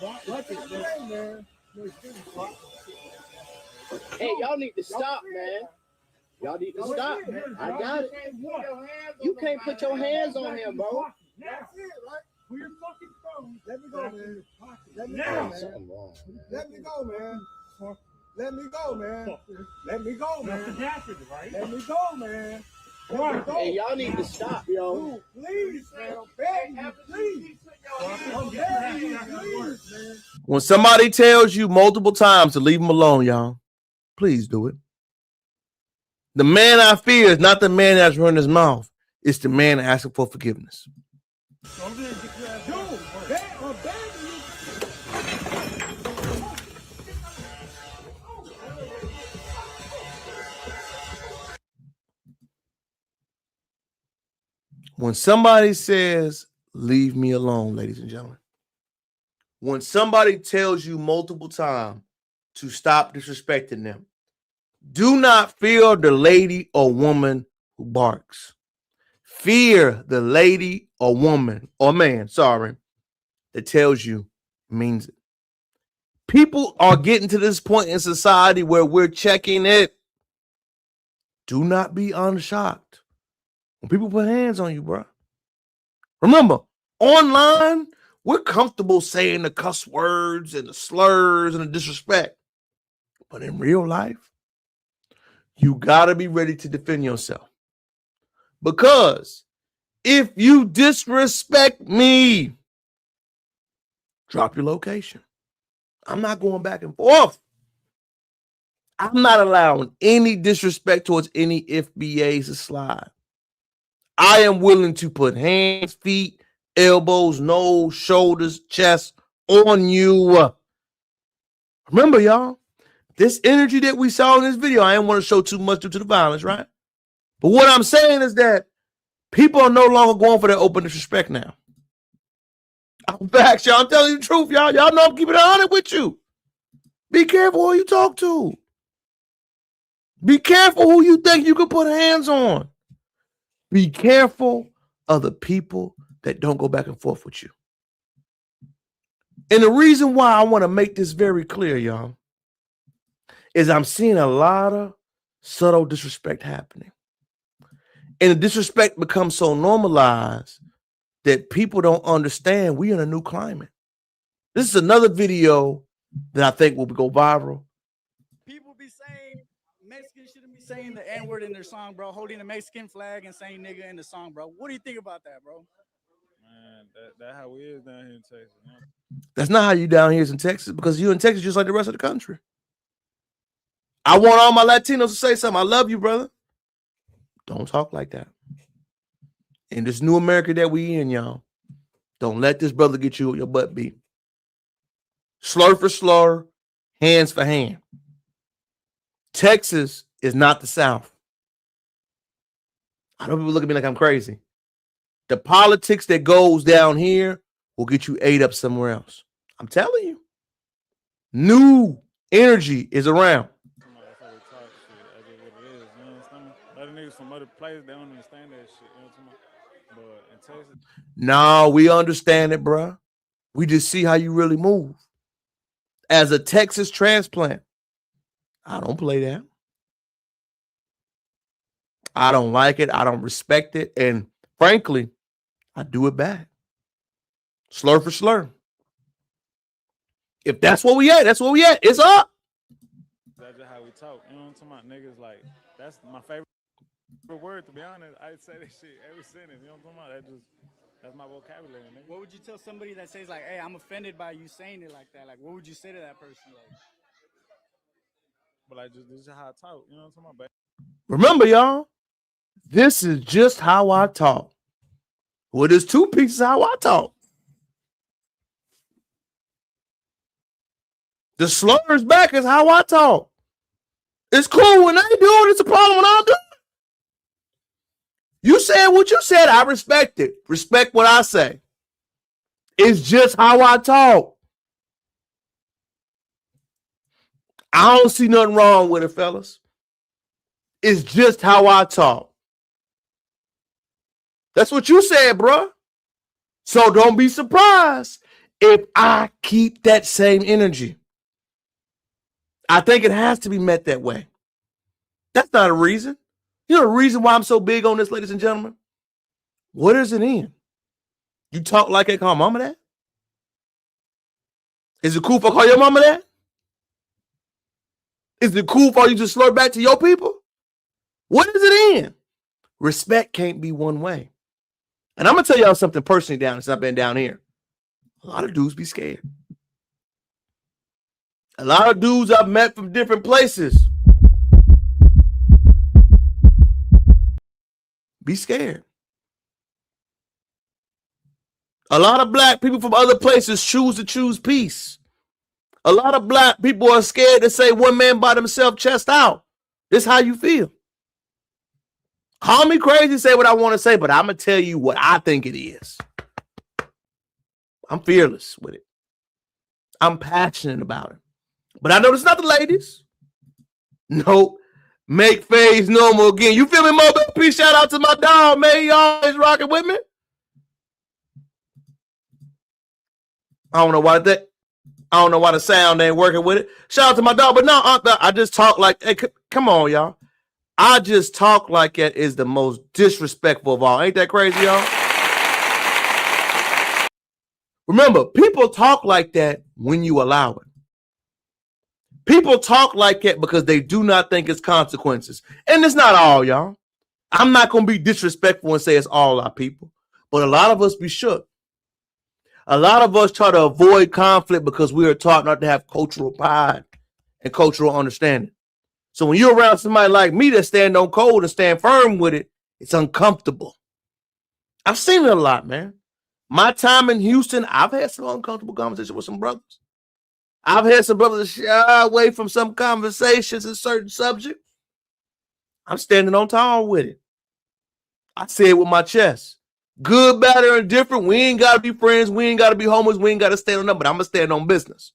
Watch out the way, man. Hey, y'all need to stop, man. Y'all need to stop, man. I got it. You can't put your hands on him, bro. That's it, right? Where your fucking phone? Let me go, man. Let me go, man. Let me go, man. Let me go, man. Let me go, man. Let me go, man. Hey, y'all need to stop, yo. Please, man. I'm begging you, please. I'm begging you, please, man. When somebody tells you multiple times to leave them alone, y'all, please do it. The man I fear is not the man that's running his mouth. It's the man asking for forgiveness. When somebody says, leave me alone, ladies and gentlemen, when somebody tells you multiple times to stop disrespecting them, do not fear the lady or woman who barks. Fear the lady or woman or man, that tells you means it. People are getting to this point in society where we're checking it. Do not be unshocked when people put hands on you, bro. Remember, online, we're comfortable saying the cuss words and the slurs and the disrespect. But in real life, you got to be ready to defend yourself. Because if you disrespect me, drop your location. I'm not going back and forth. I'm not allowing any disrespect towards any FBAs to slide. I am willing to put hands, feet, elbows, nose, shoulders, chest on you. Remember, y'all, this energy that we saw in this video, I didn't want to show too much due to the violence, right? But what I'm saying is that people are no longer going for that open disrespect now. I'm back, y'all. I'm telling you the truth, y'all. Y'all know I'm keeping it 100 with you. Be careful who you talk to. Be careful who you think you can put hands on. Be careful of the people that don't go back and forth with you. And the reason why I want to make this very clear, y'all, is I'm seeing a lot of subtle disrespect happening. And the disrespect becomes so normalized that people don't understand we're in a new climate. This is another video that I think will go viral. People be saying Mexicans shouldn't be saying the N-word in their song, bro, holding a Mexican flag and saying nigga in the song, bro. What do you think about that, bro? Man, that's how we is down here in Texas. That's not how you down here in Texas, because you in Texas just like the rest of the country. I want all my Latinos to say something. I love you, brother. Don't talk like that. In this new America that we in, y'all, don't let this brother get you your butt beat. Slur for slur, hands for hand. Texas is not the South. I know people look at me like I'm crazy. The politics that goes down here will get you ate up somewhere else. I'm telling you. New energy is around. From other places, they don't understand that shit. You know what I'm talking about? But in Texas, no, we understand it, bro. We just see how you really move. As a Texas transplant, I don't play that. I don't like it. I don't respect it. And frankly, I do it back. Slur for slur. If that's what we at, that's what we at. It's up. That's just how we talk. You know what I'm talking about? Niggas, like, that's my favorite word, to be honest. I say that shit every sentence. You know what I'm talking about? That's my vocabulary, nigga. What would you tell somebody that says, like, hey, I'm offended by you saying it like that? Like, what would you say to that person? Like, but like, this is how I talk. You know what I'm talking about? Remember, y'all, this is just how I talk. Well, there's two pieces of how I talk. The slurs back is how I talk. It's cool when they do it. It's a problem when I do it. You said what you said. I respect it. Respect what I say. It's just how I talk. I don't see nothing wrong with it, fellas. It's just how I talk. That's what you said, bro. So don't be surprised if I keep that same energy. I think it has to be met that way. That's not a reason. You know the reason why I'm so big on this, ladies and gentlemen? What is it in? You talk like I call mama that? Is it cool if I call your mama that? Is it cool for you to slur back to your people? What is it in? Respect can't be one way. And I'm going to tell y'all something personally down since I've been down here. A lot of dudes be scared. A lot of dudes I've met from different places be scared. A lot of black people from other places choose peace. A lot of black people are scared to say one man by themselves, chest out. This is how you feel. Call me crazy, say what I want to say, but I'm going to tell you what I think it is. I'm fearless with it. I'm passionate about it. But I know it's not the ladies. Nope. Make phase normal again. You feel me, Mobile? Peace, shout out to my dog, man. He always rocking with me. I don't know why the sound ain't working with it. Shout out to my dog, but no, I just talk like, hey, come on, y'all. I just talk like it is the most disrespectful of all. Ain't that crazy, y'all? Remember, people talk like that when you allow it. People talk like that because they do not think it's consequences. And it's not all, y'all. I'm not going to be disrespectful and say it's all our people. But a lot of us be shook. A lot of us try to avoid conflict because we are taught not to have cultural pride and cultural understanding. So when you're around somebody like me that stand on code and stand firm with it, it's uncomfortable. I've seen it a lot, man. My time in Houston, I've had some uncomfortable conversations with some brothers. I've had some brothers shy away from some conversations in certain subjects. I'm standing on tall with it. I say it with my chest. Good, bad, or indifferent. We ain't got to be friends. We ain't got to be homies. We ain't got to stand on nothing, but I'm going to stand on business.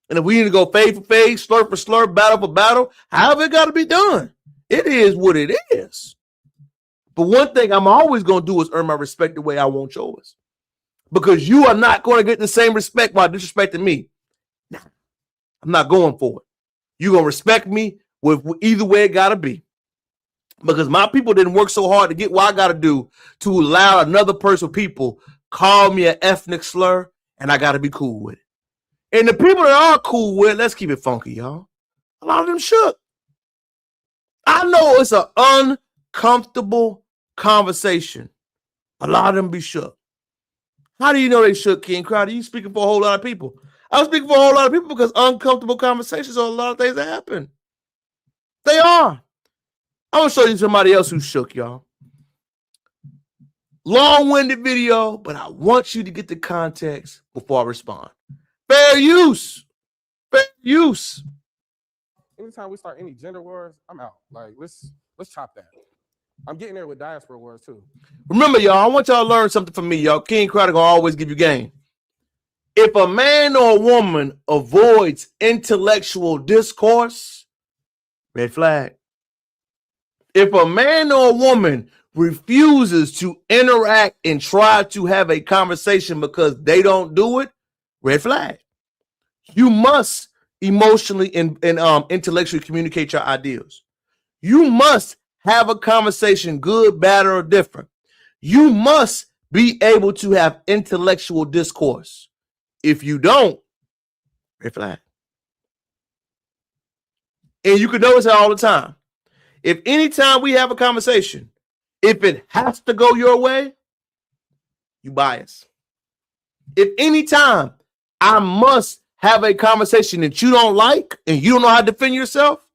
And if we need to go fade for fade, slur for slur, battle for battle, however it got to be done. It is what it is. But one thing I'm always going to do is earn my respect the way I want yours. Because you are not going to get the same respect while disrespecting me. Nah, I'm not going for it. You're going to respect me with either way it got to be. Because my people didn't work so hard to get what I got to do to allow another person, people, call me an ethnic slur, and I got to be cool with it. And the people that are cool with it, let's keep it funky, y'all. A lot of them shook. I know it's an uncomfortable conversation. A lot of them be shook. How do you know they shook, King Crowder? You speaking for a whole lot of people. I'm speaking for a whole lot of people because uncomfortable conversations are a lot of things that happen. They are. I'm gonna show you somebody else who's shook, y'all. Long-winded video, but I want you to get the context before I respond. Fair use. Fair use. Anytime we start any gender wars, I'm out. Like, let's chop that. I'm getting there with diaspora wars too. Remember, y'all, I want y'all to learn something from me, y'all. King Crowder gonna always give you game. If a man or a woman avoids intellectual discourse, red flag. If a man or a woman refuses to interact and try to have a conversation because they don't do it, red flag. You must emotionally and intellectually communicate your ideas. You must have a conversation, good, bad, or different. You must be able to have intellectual discourse. If you don't, red flag. And you can notice that all the time. If anytime we have a conversation, if it has to go your way, you bias. If anytime I must have a conversation that you don't like and you don't know how to defend yourself,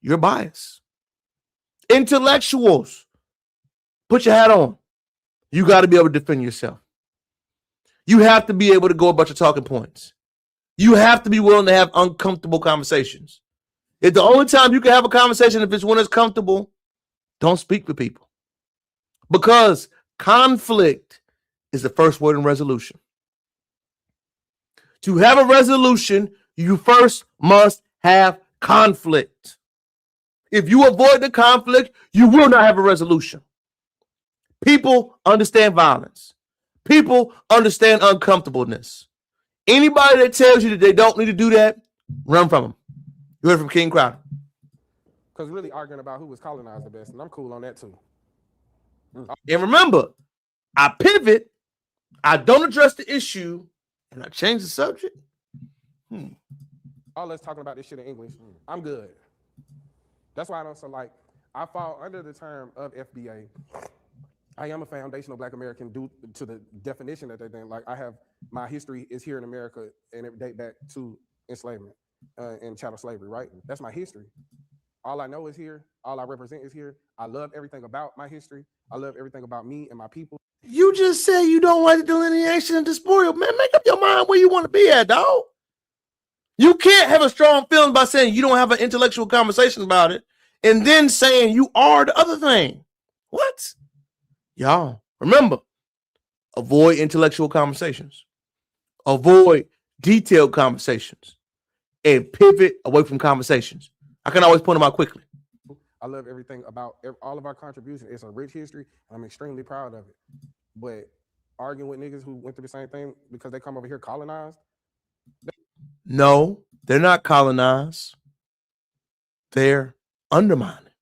you're biased. Intellectuals, put your hat on. You got to be able to defend yourself. You have to be able to go about your talking points. You have to be willing to have uncomfortable conversations. If the only time you can have a conversation if it's when it's comfortable, don't speak for people. Because conflict is the first word in resolution. To have a resolution, you first must have conflict. If you avoid the conflict, you will not have a resolution. People understand violence. People understand uncomfortableness. Anybody that tells you that they don't need to do that, run from them. You heard from King Crowder. Because really arguing about who was colonized the best, and I'm cool on that too. And remember, I pivot, I don't address the issue, and I change the subject. All us talking about this shit in English, I'm good. That's why I don't, so like, I fall under the term of FBA. I am a foundational Black American due to the definition that they think. Like, I have, my history is here in America, and it date back to enslavement and chattel slavery, right? That's my history. All I know is here. All I represent is here. I love everything about my history. I love everything about me and my people. You just said you don't like the delineation and diaspora. Man, make up your mind where you want to be at, dog. You can't have a strong feeling by saying you don't have an intellectual conversation about it and then saying you are the other thing. What? Y'all, remember, avoid intellectual conversations. Avoid detailed conversations. And pivot away from conversations. I can always point them out quickly. I love everything about all of our contributions. It's a rich history. I'm extremely proud of it. But arguing with niggas who went through the same thing because they come over here colonized? No, they're not colonized. They're undermining.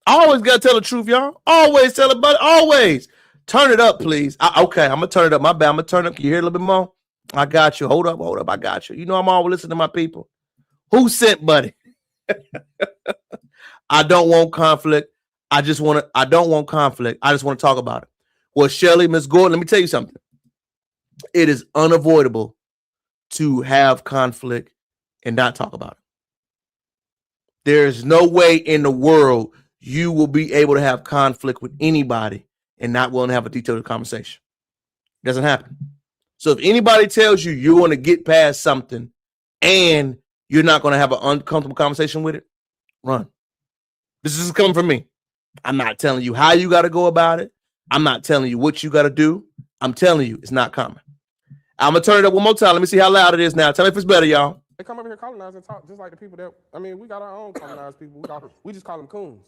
I always got to tell the truth, y'all. Always tell it, but always. Turn it up, please. Okay, I'm going to turn it up. My bad. I'm going to turn it up. Can you hear a little bit more? I got you. Hold up. I got you. You know I'm always listening to my people. Who sent, buddy? I don't want conflict. I don't want conflict. I just want to talk about it. Well, Shelley, Miss Gordon, let me tell you something. It is unavoidable to have conflict and not talk about it. There's no way in the world you will be able to have conflict with anybody and not willing to have a detailed conversation. It doesn't happen. So if anybody tells you you're going to get past something and you're not going to have an uncomfortable conversation with it, run. This is coming from me. I'm not telling you how you got to go about it. I'm not telling you what you got to do. I'm telling you it's not common. I'm going to turn it up one more time. Let me see how loud it is now. Tell me if it's better, y'all. They come over here colonized and talk just like the people that, I mean, we got our own colonized people. We just call them coons.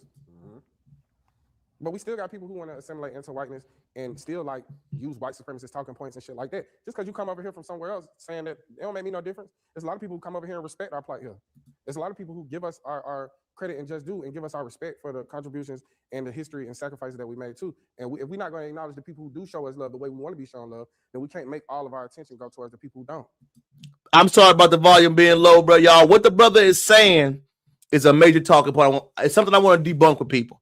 But we still got people who want to assimilate into whiteness and still like use white supremacist talking points and shit like that. Just because you come over here from somewhere else saying that it don't make me no difference. There's a lot of people who come over here and respect our plight here. There's a lot of people who give us our credit and just due and give us our respect for the contributions and the history and sacrifices that we made too. And if we're not going to acknowledge the people who do show us love the way we want to be shown love, then we can't make all of our attention go towards the people who don't. I'm sorry about the volume being low, bro, y'all. What the brother is saying is a major talking point. It's something I want to debunk with people.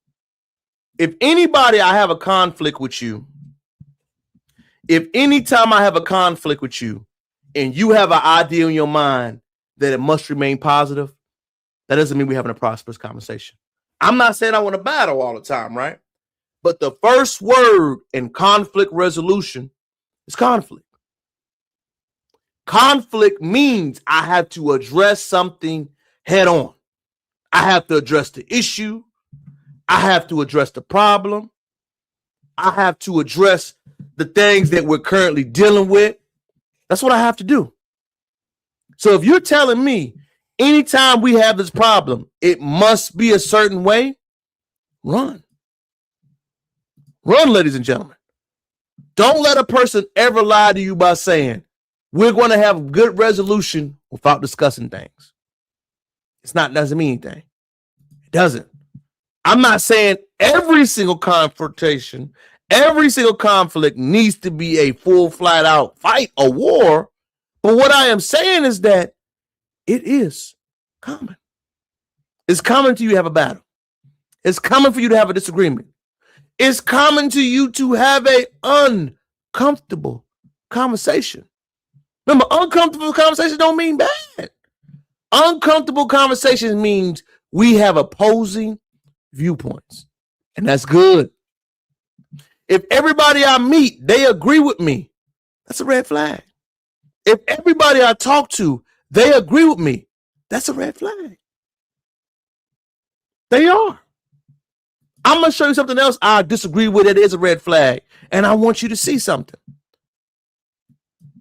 If anybody I have a conflict with you, if anytime I have a conflict with you and you have an idea in your mind that it must remain positive, that doesn't mean we're having a prosperous conversation. I'm not saying I want to battle all the time, right? But the first word in conflict resolution is conflict. Conflict means I have to address something head on. I have to address the issue. I have to address the problem. I have to address the things that we're currently dealing with. That's what I have to do. So if you're telling me anytime we have this problem, it must be a certain way, run. Run, ladies and gentlemen. Don't let a person ever lie to you by saying, we're going to have good resolution without discussing things. Doesn't mean anything. It doesn't. I'm not saying every single confrontation, every single conflict needs to be a full flat out fight or war. But what I am saying is that it is common. It's common to you to have a battle. It's common for you to have a disagreement. It's common to you to have an uncomfortable conversation. Remember, uncomfortable conversations don't mean bad. Uncomfortable conversations means we have opposing viewpoints, and that's good. If everybody I meet, they agree with me, that's a red flag. If everybody I talk to, they agree with me, that's a red flag. They are. I'm going to show you something else I disagree with that is a red flag, and I want you to see something.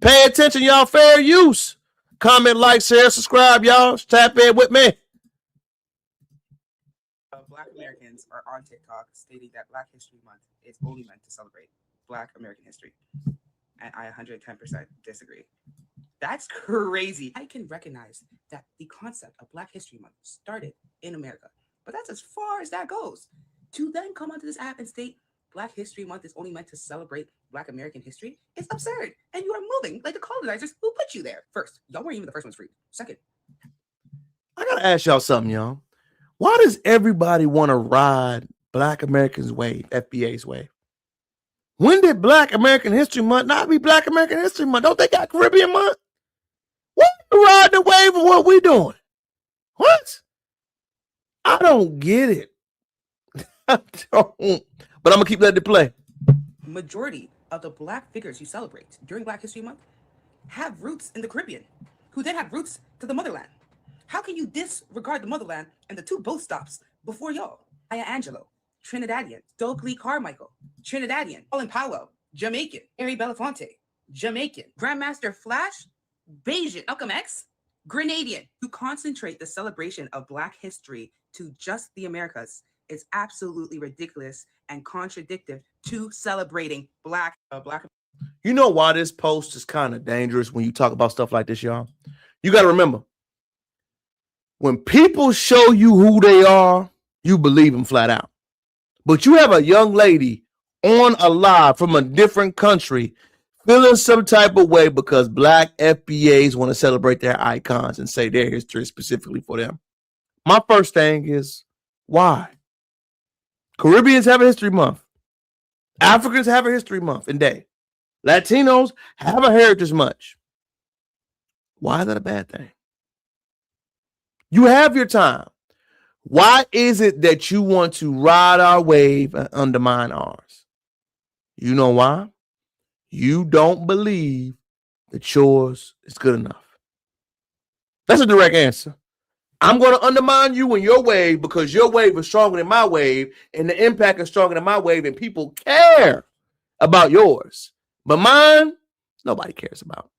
Pay attention, y'all. Fair use. Comment, like, share, subscribe, y'all. Tap in with me. Black Americans are on TikTok stating that Black History Month is only meant to celebrate Black American history. And I 110% disagree. That's crazy. I can recognize that the concept of Black History Month started in America, but that's as far as that goes. To then come onto this app and state Black History Month is only meant to celebrate Black American history is absurd. And you are moving like the colonizers who put you there. First, y'all weren't even the first ones free. Second, I got to ask y'all something, y'all. Why does everybody want to ride Black Americans' wave, FBA's wave? When did Black American History Month not be Black American History Month? Don't they got Caribbean Month? What? Ride the wave of what we doing? What? I don't get it. I don't. But I'm going to keep letting it play. majority of the Black figures you celebrate during Black History Month have roots in the Caribbean, who then have roots to the motherland. How can you disregard the motherland and the two boat stops before y'all? Maya Angelou, Trinidadian. Stokely Carmichael, Trinidadian. Colin Powell, Jamaican. Harry Belafonte, Jamaican. Grandmaster Flash, Bayesian. Malcolm X, Grenadian. To concentrate the celebration of Black history to just the Americas is absolutely ridiculous and contradictory to celebrating Black. You know why this post is kind of dangerous when you talk about stuff like this, y'all? You got to remember, when people show you who they are, you believe them flat out. But you have a young lady on a live from a different country feeling some type of way because Black FBAs want to celebrate their icons and say their history specifically for them. My first thing is, why? Caribbeans have a history month. Africans have a history month and day. Latinos have a heritage month. Why is that a bad thing? You have your time. Why is it that you want to ride our wave and undermine ours? You know why? You don't believe that yours is good enough. That's a direct answer. I'm going to undermine you and your wave because your wave is stronger than my wave and the impact is stronger than my wave and people care about yours. But mine, nobody cares about.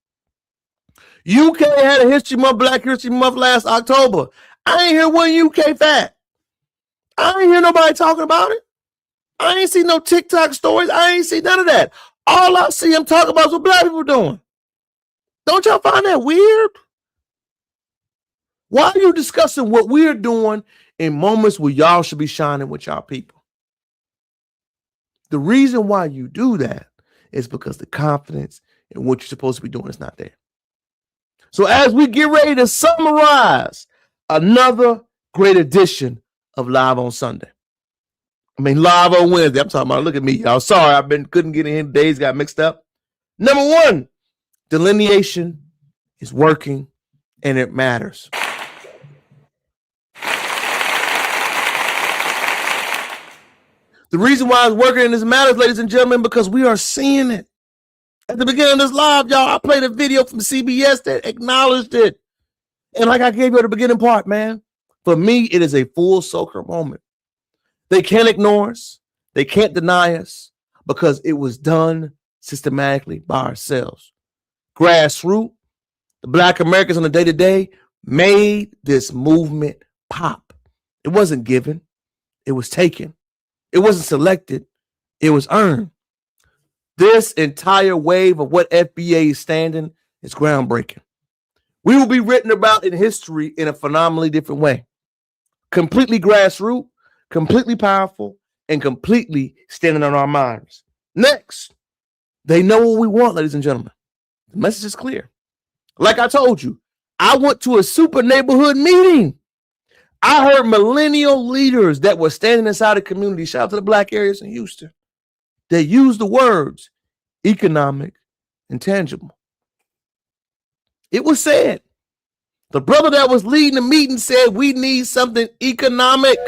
UK had a History Month, Black History Month last October. I ain't hear one UK fact. I ain't hear nobody talking about it. I ain't see no TikTok stories. I ain't see none of that. All I see them talking about is what Black people doing. Don't y'all find that weird? Why are you discussing what we're doing in moments where y'all should be shining with y'all people? The reason why you do that is because the confidence in what you're supposed to be doing is not there. So as we get ready to summarize another great edition of Live on Sunday. Live on Wednesday. I'm talking about, look at me, y'all. Sorry, couldn't get in. Days got mixed up. Number one, delineation is working and it matters. The reason why it's working in this matters, ladies and gentlemen, because we are seeing it. At the beginning of this live, y'all, I played a video from CBS that acknowledged it. And like I gave you at the beginning part, man, for me, it is a full circle moment. They can't ignore us. They can't deny us because it was done systematically by ourselves. Grassroots, the Black Americans on the day-to-day made this movement pop. It wasn't given. It was taken. It wasn't selected. It was earned. This entire wave of what FBA is standing is groundbreaking. We will be written about in history in a phenomenally different way. Completely grassroots, completely powerful, and completely standing on our minds. Next, they know what we want, ladies and gentlemen. The message is clear. Like I told you, I went to a super neighborhood meeting. I heard millennial leaders that were standing inside the community, shout out to the Black areas in Houston, that used the words economic and tangible. It was said. The brother that was leading the meeting said, we need something economic.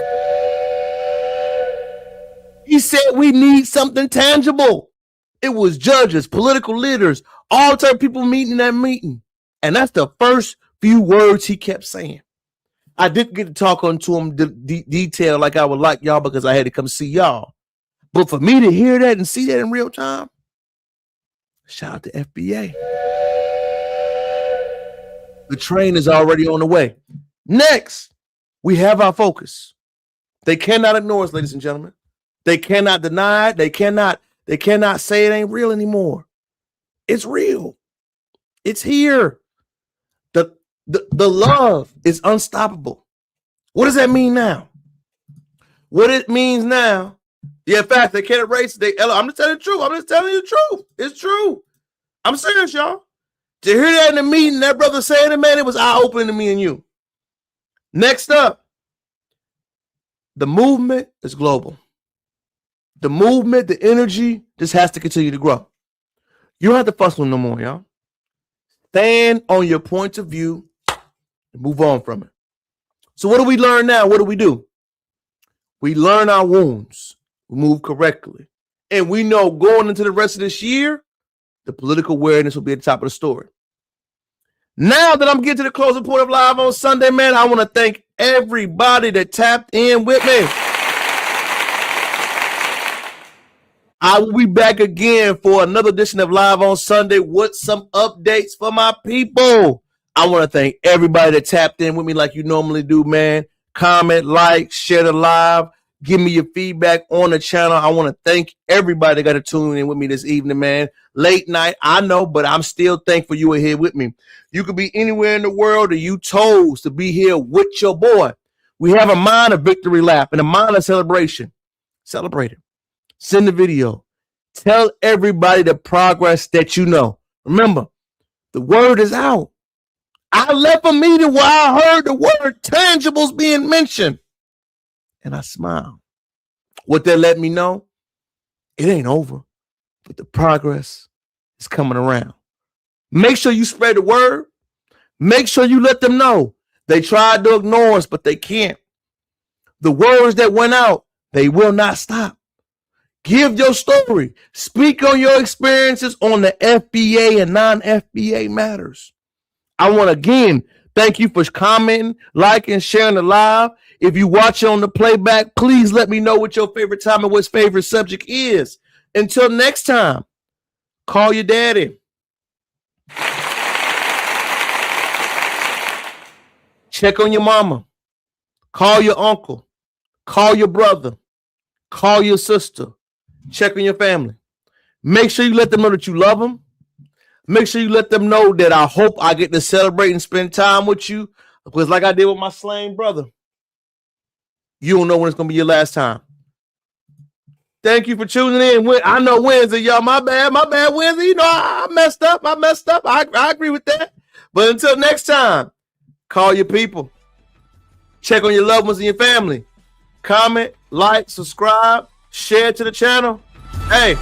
He said, we need something tangible. It was judges, political leaders, all type of people meeting in that meeting. And that's the first few words he kept saying. I didn't get to talk to him detail like I would like y'all because I had to come see y'all. But for me to hear that and see that in real time, shout out to FBA. The train is already on the way. Next, we have our focus. They cannot ignore us, ladies and gentlemen. They cannot deny it. They cannot say it ain't real anymore. It's real. It's here. The love is unstoppable. What does that mean now? What it means now, in fact, they can't erase it. I'm just telling the truth. I'm just telling you the truth. It's true. I'm serious, y'all. To hear that in the meeting, that brother saying it, man, it was eye-opening to me and you. Next up, the movement is global. The movement, the energy, just has to continue to grow. You don't have to fuss with no more, y'all. Stand on your point of view and move on from it. So what do we learn now? What do? We learn our wounds. We move correctly. And we know going into the rest of this year, the political awareness will be at the top of the story. Now that I'm getting to the closing point of Live on Sunday, man, I want to thank everybody that tapped in with me. I will be back again for another edition of Live on Sunday with some updates for my people. I want to thank everybody that tapped in with me like you normally do, man. Comment, like, share the live. Give me your feedback on the channel. I want to thank everybody that got to tune in with me this evening, man. Late night, I know, but I'm still thankful you were here with me. You could be anywhere in the world, and you chose to be here with your boy. We have a mind of victory lap and a mind of celebration. Celebrate it. Send the video. Tell everybody the progress that you know. Remember, the word is out. I left a meeting where I heard the word tangibles being mentioned. And I smiled. What that let me know, it ain't over, but the progress is coming around. Make sure you spread the word. Make sure you let them know. They tried to ignore us, but they can't. The words that went out, they will not stop. Give your story. Speak on your experiences on the FBA and non-FBA matters. I want to again thank you for commenting, liking, sharing the live. If you watch it on the playback, please let me know what your favorite time and what favorite subject is. Until next time, call your daddy. Check on your mama. Call your uncle. Call your brother. Call your sister. Check on your family. Make sure you let them know that you love them. Make sure you let them know that I hope I get to celebrate and spend time with you. Because like I did with my slain brother, you don't know when it's going to be your last time. Thank you for tuning in. I know Wednesday, y'all. My bad Wednesday. You know, I messed up. I agree with that. But until next time, call your people. Check on your loved ones and your family. Comment, like, subscribe, share to the channel. Hey.